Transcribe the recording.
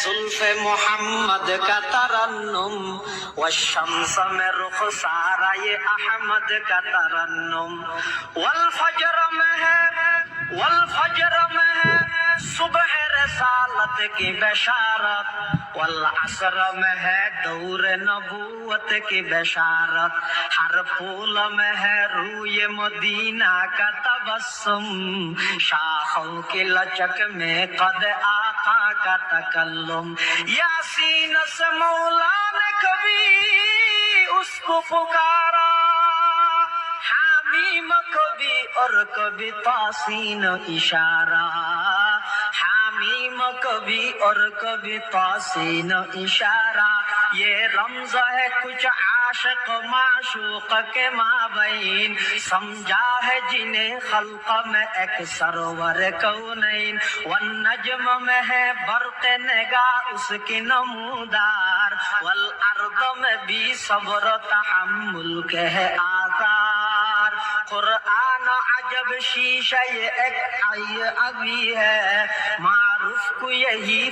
जुल्फ़े मोहम्मद का तरन्नुम, वश्शम्स में रुखसारा ये अहमद का तरन्नुम। वल फजर में है सुबह रसालत की बशारत, वल असर में है दौर नबूवत की बशारत। हर फूल में है रूए मदीना का तबस्सुम, शाखों की लचक में कद आका का तकल्लुम। यासीन से मौला ने कभी उसको पुकारा, हामीम कभी और कभी तासीन इशारा, हामीम कभी और कभी तासीन इशारा। ये रमज़ है कुछ आशिक माशूक के माबैन, समझा है जिन्हें खल्क में एक सरवर कौनैन। वन नज्म में है बर्क़ निगाह उसकी नमूदार, वल अर्द में भी सब्र तहम्मुल के है आसार। कुरान अजब शीशा ये एक अभी है, मारूफ को यही